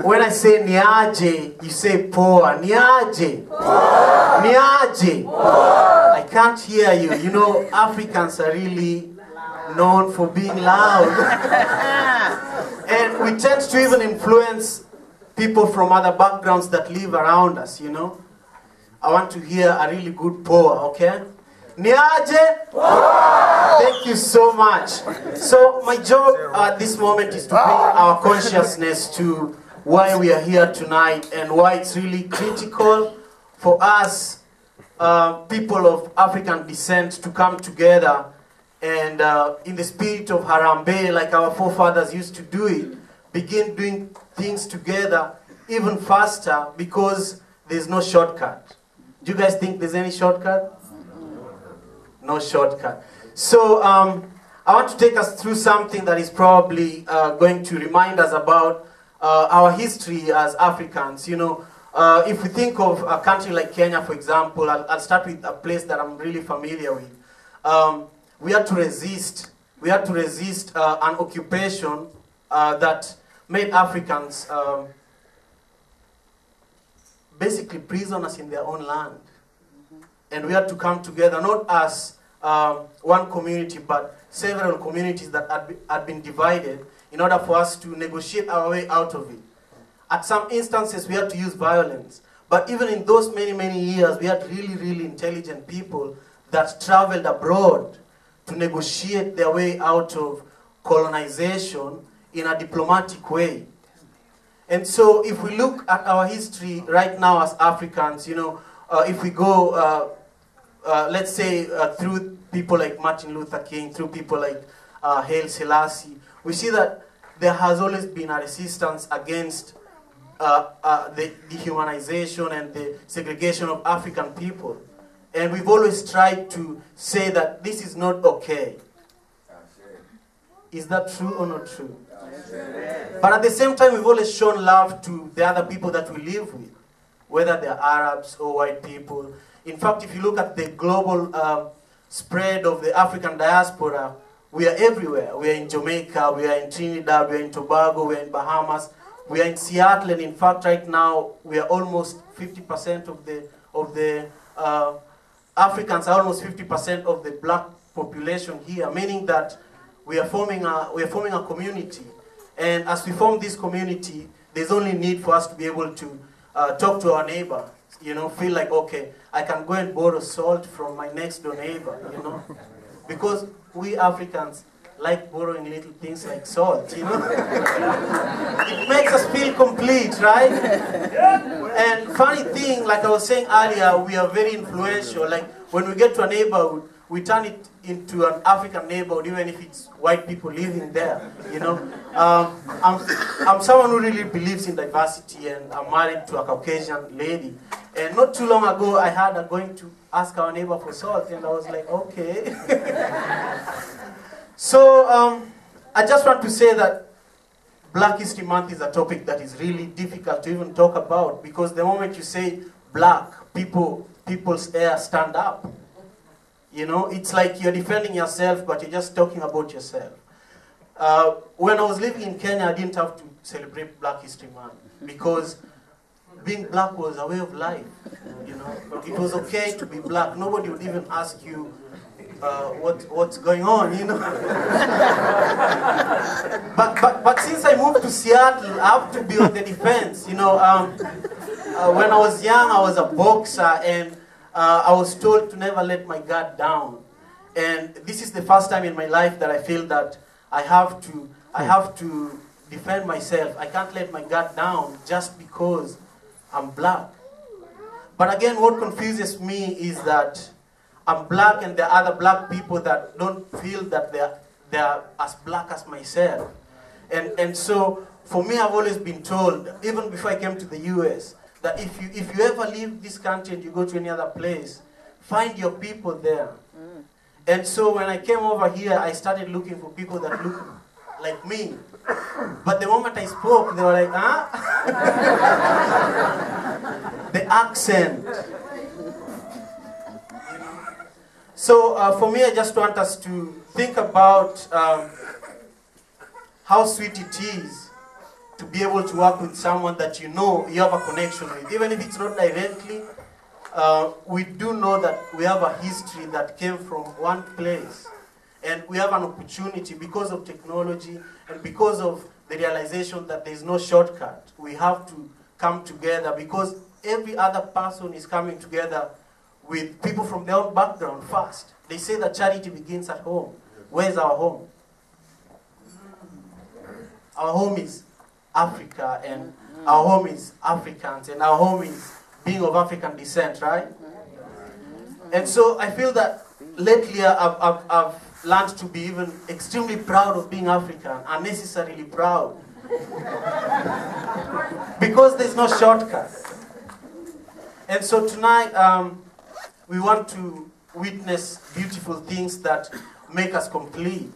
when I say niaje, you say poa. Niaje. Poa. Niaje. Poa. I can't hear you. You know, Africans are really known for being loud. And we tend to even influence people from other backgrounds that live around us, you know. I want to hear a really good poa, okay? Niaje? Poa! Thank you so much. So my job at this moment is to bring our consciousness to why we are here tonight and why it's really critical for us, people of African descent, to come together and in the spirit of Harambe, like our forefathers used to do it, begin doing things together even faster, because there's no shortcut. Do you guys think there's any shortcut? No shortcut. So I want to take us through something that is probably going to remind us about our history as Africans. You know, if we think of a country like Kenya, for example, I'll start with a place that I'm really familiar with. We had to resist. We had to resist an occupation that made Africans basically prisoners in their own land. And we had to come together, not as one community, but several communities that had been divided, in order for us to negotiate our way out of it. At some instances, we had to use violence. But even in those many, many years, we had really, really intelligent people that traveled abroad to negotiate their way out of colonization in a diplomatic way. And so if we look at our history right now as Africans, you know, if we go, let's say, through people like Martin Luther King, through people like Haile Selassie, we see that there has always been a resistance against the dehumanization and the segregation of African people. And we've always tried to say that this is not okay. Is that true or not true? But at the same time, we've always shown love to the other people that we live with, whether they're Arabs or white people. In fact, if you look at the global spread of the African diaspora, we are everywhere. We are in Jamaica, we are in Trinidad, we are in Tobago, we are in Bahamas, we are in Seattle, and in fact, right now, we are almost 50% of the Africans are almost 50% of the black population here, meaning that we are forming a community. And as we form this community, there's only need for us to be able to talk to our neighbor, you know, feel like, okay, I can go and borrow salt from my next door neighbor, you know, because we Africans like borrowing little things like salt, you know. It makes us feel complete, right? And funny thing, like I was saying earlier, we are very influential. Like when we get to a neighborhood, we turn it into an African neighborhood, even if it's white people living there, you know. I'm someone who really believes in diversity, and I'm married to a Caucasian lady. And not too long ago, I heard her going to ask our neighbor for salt, and I was like, okay. So I just want to say that Black History Month is a topic that is really difficult to even talk about, because the moment you say black, people's hair stand up. You know, it's like you're defending yourself, but you're just talking about yourself. When I was living in Kenya, I didn't have to celebrate Black History Month, because being black was a way of life. You know, it was okay to be black. Nobody would even ask you what's going on, you know. but since I moved to Seattle, I have to be on the defense. You know, when I was young, I was a boxer, and I was told to never let my guard down. And this is the first time in my life that I feel that I have to defend myself. I can't let my guard down just because I'm black. But again, what confuses me is that I'm black, and there are other black people that don't feel that they're as black as myself. And so for me, I've always been told, even before I came to the US, that if you ever leave this country and you go to any other place, find your people there. And so when I came over here, I started looking for people that look like me. But the moment I spoke, they were like, huh? The accent. So for me, I just want us to think about how sweet it is to be able to work with someone that you know you have a connection with, even if it's not directly. We do know that we have a history that came from one place, and we have an opportunity because of technology and because of the realization that there's no shortcut. We have to come together because every other person is coming together with people from their own background first. They say that charity begins at home. Where's our home? Our home is Africa, and our home is Africans, and our home is being of African descent, right? And so I feel that lately I've learned to be even extremely proud of being African, unnecessarily proud. Because there's no shortcut. And so tonight we want to witness beautiful things that make us complete.